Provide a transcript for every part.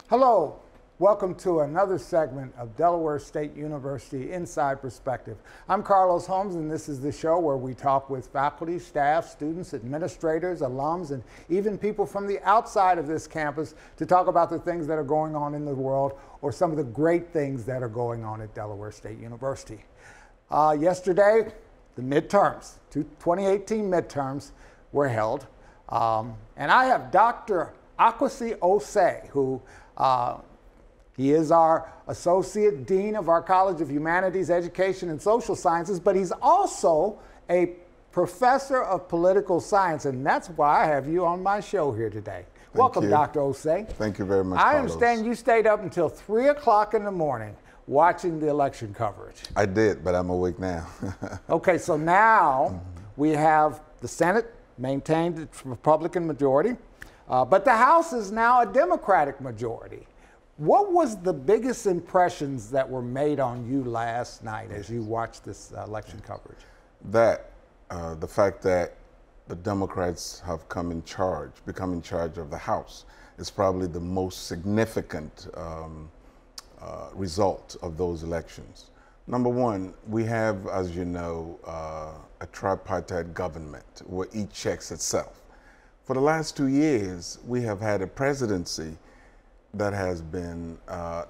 Hello, welcome to another segment of Delaware State University Inside Perspective. I'm Carlos Holmes, and this is the show where we talk with faculty, staff, students, administrators, alums, and even people from the outside of this campus to talk about the things that are going on in the world or some of the great things that are going on at Delaware State University. Yesterday, the midterms, 2018 midterms were held, and I have Dr. Akwasi Osei, who he is our Associate Dean of our College of Humanities, Education, and Social Sciences, but he's also a Professor of Political Science, and that's why I have you on my show here today. Welcome, Dr. Osei. Thank you very much, I Carlos. understand you stayed up until 3 o'clock in the morning watching the election coverage. I did, but I'm awake now. Okay, so now we have the Senate maintained its Republican majority. But the House is now a Democratic majority. What was the biggest impressions that were made on you last night as you watched this election coverage? The fact that the Democrats have become in charge of the House is probably the most significant result of those elections. Number one, we have, as you know, a tripartite government where each checks itself. For the last 2 years, we have had a presidency that has been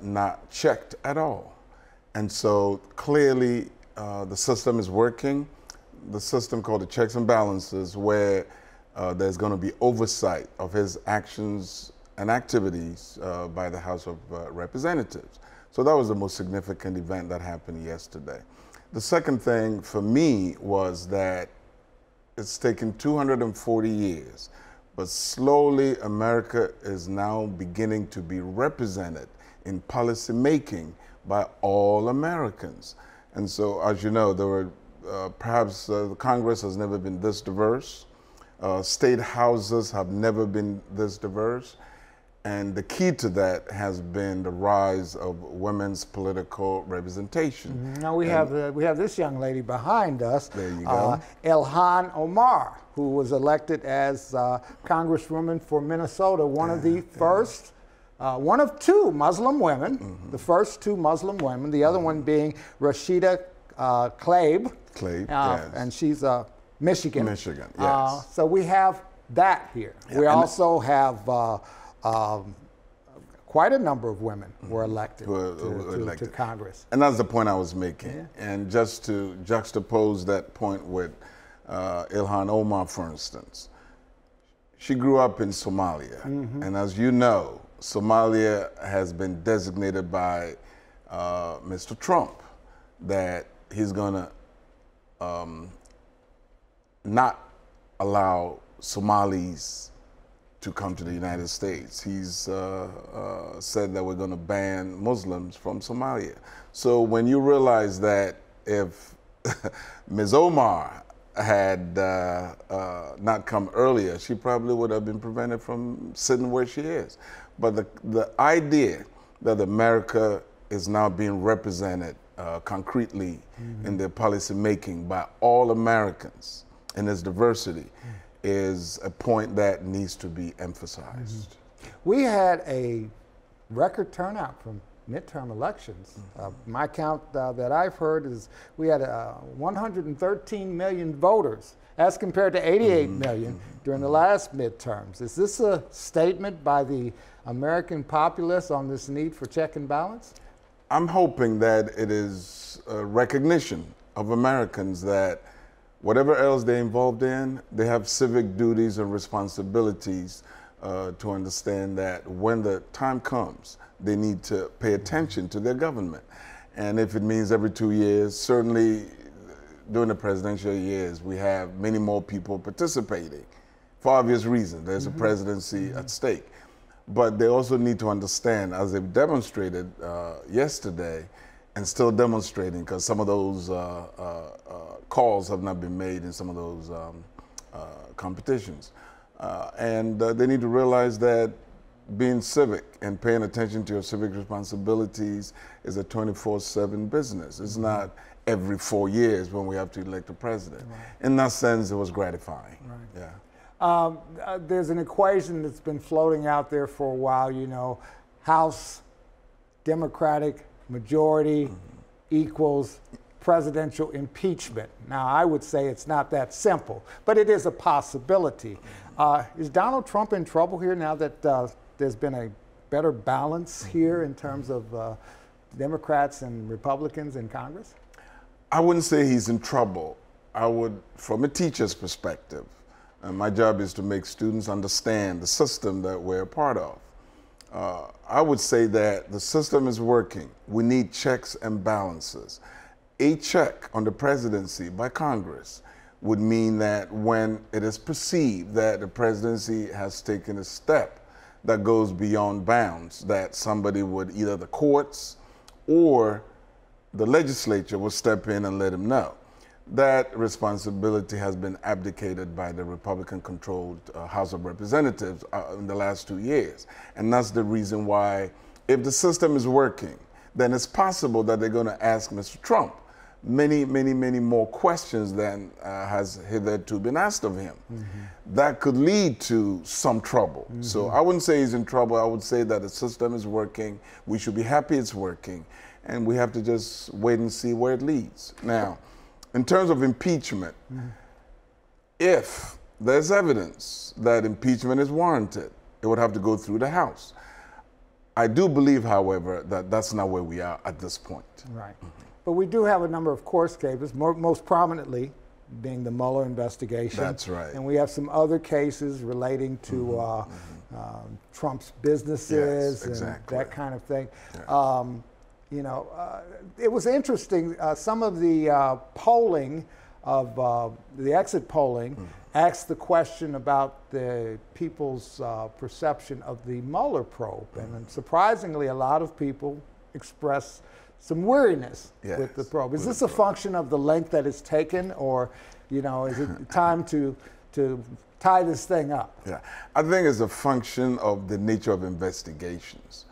not checked at all. And so clearly the system is working, the system called the checks and balances, where there's going to be oversight of his actions and activities by the House of Representatives. So that was the most significant event that happened yesterday. The second thing for me was that it's taken 240 years. But slowly, America is now beginning to be represented in policy making by all Americans. And so, as you know, there were perhaps the Congress has never been this diverse. State houses have never been this diverse. And the key to that has been the rise of women's political representation. Now we have this young lady behind us, there you go. Ilhan Omar, who was elected as Congresswoman for Minnesota, one of the first, one of two Muslim women, the first two Muslim women, the other one being Rashida Tlaib, yes. and she's Michigan. Michigan, yes. So we have that here. Yeah, we also have quite a number of women were elected, to Congress. And that's the point I was making. Yeah. And just to juxtapose that point with Ilhan Omar, for instance, she grew up in Somalia. And as you know, Somalia has been designated by Mr. Trump that he's going to not allow Somalis to come to the United States. He's said that we're going to ban Muslims from Somalia. So when you realize that if Ms. Omar had not come earlier, she probably would have been prevented from sitting where she is. But the idea that America is now being represented concretely in their policy making by all Americans in its diversity is a point that needs to be emphasized. We had a record turnout from midterm elections. My count that I've heard is we had 113 million voters as compared to 88 million during the last midterms. Is this a statement by the American populace on this need for check and balance? I'm hoping that it is a recognition of Americans that whatever else they're involved in, they have civic duties and responsibilities to understand that when the time comes, they need to pay attention to their government. And if it means every 2 years, certainly during the presidential years, we have many more people participating for obvious reasons. There's a presidency at stake. But they also need to understand, as they've demonstrated yesterday, and still demonstrating, because some of those calls have not been made in some of those competitions. And they need to realize that being civic and paying attention to your civic responsibilities is a 24/7 business. It's not every 4 years when we have to elect a president. Right. In that sense, it was gratifying. Right. Yeah. There's an equation that's been floating out there for a while, you know, House Democratic majority equals presidential impeachment. Now, I would say it's not that simple, but it is a possibility. Is Donald Trump in trouble here now that there's been a better balance here in terms of Democrats and Republicans in Congress? I wouldn't say he's in trouble. I would, from a teacher's perspective, and my job is to make students understand the system that we're a part of. I would say that the system is working. We need checks and balances. A check on the presidency by Congress would mean that when it is perceived that the presidency has taken a step that goes beyond bounds, that somebody would, either the courts or the legislature will step in and let him know. That responsibility has been abdicated by the Republican-controlled House of Representatives in the last 2 years. And that's the reason why, if the system is working, then it's possible that they're going to ask Mr. Trump many more questions than has hitherto been asked of him. That could lead to some trouble. So I wouldn't say he's in trouble. I would say that the system is working. We should be happy it's working. And we have to just wait and see where it leads. Now, in terms of impeachment, if there's evidence that impeachment is warranted, it would have to go through the House. I do believe, however, that that's not where we are at this point. Right. But we do have a number of court cases, most prominently being the Mueller investigation. That's right. And we have some other cases relating to Trump's businesses and that kind of thing. Yeah. You know, it was interesting. Some of the polling of the exit polling asked the question about the people's perception of the Mueller probe. And surprisingly, a lot of people expressed some weariness with the probe. Is this a function of the length that it's taken, or, you know, is it time to tie this thing up? Yeah, I think it's a function of the nature of investigations.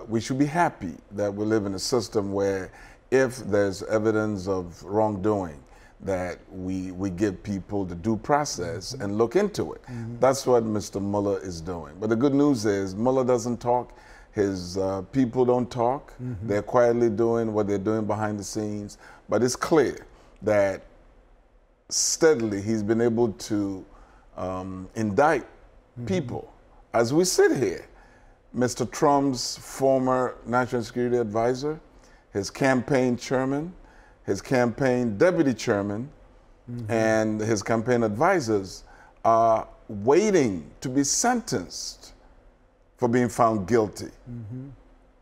We should be happy that we live in a system where, if there's evidence of wrongdoing, that we give people the due process and look into it. That's what Mr. Mueller is doing. But the good news is Mueller doesn't talk. His people don't talk. They're quietly doing what they're doing behind the scenes. But it's clear that steadily he's been able to indict people. As we sit here, Mr. Trump's former national security advisor, his campaign chairman, his campaign deputy chairman, and his campaign advisors are waiting to be sentenced for being found guilty.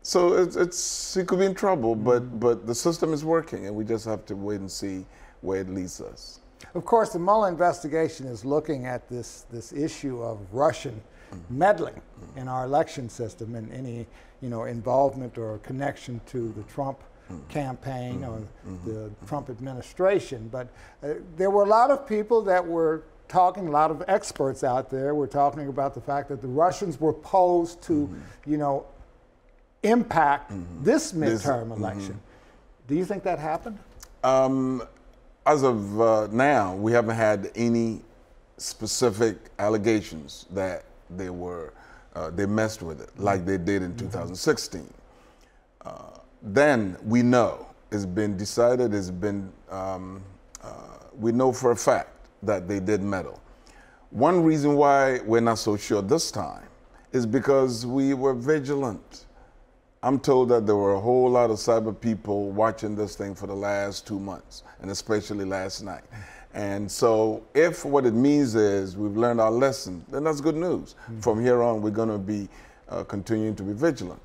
So he could be in trouble, but the system is working, and we just have to wait and see where it leads us. Of course, the Mueller investigation is looking at this issue of Russian meddling in our election system, and any involvement or connection to the Trump campaign or the Trump administration. But there were a lot of people that were talking, a lot of experts out there were talking about the fact that the Russians were posed to, impact this midterm election. Do you think that happened? As of now, we haven't had any specific allegations that they messed with it like they did in 2016. Then we know it's been decided, we know for a fact that they did meddle. One reason why we're not so sure this time is because we were vigilant. I'm told that there were a whole lot of cyber people watching this thing for the last 2 months, and especially last night. And so if what it means is we've learned our lesson, then that's good news. From here on, we're going to be continuing to be vigilant.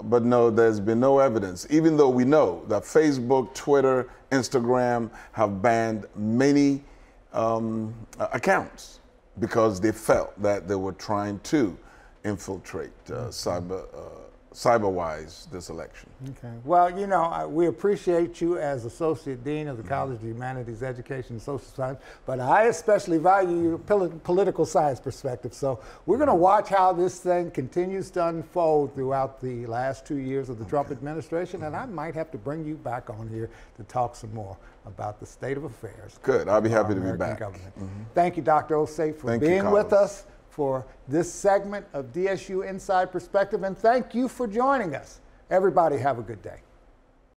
But no, there's been no evidence, even though we know that Facebook, Twitter, Instagram have banned many accounts because they felt that they were trying to infiltrate cyber-wise this election. Okay. Well, we appreciate you as Associate Dean of the College of Humanities, Education, and Social Science, but I especially value your political science perspective. So we're going to watch how this thing continues to unfold throughout the last 2 years of the Trump administration, and I might have to bring you back on here to talk some more about the state of affairs. Good. I'll be happy to be back. Thank you, Dr. Osei, for being with us for this segment of DSU Inside Perspective, and thank you for joining us. Everybody have a good day.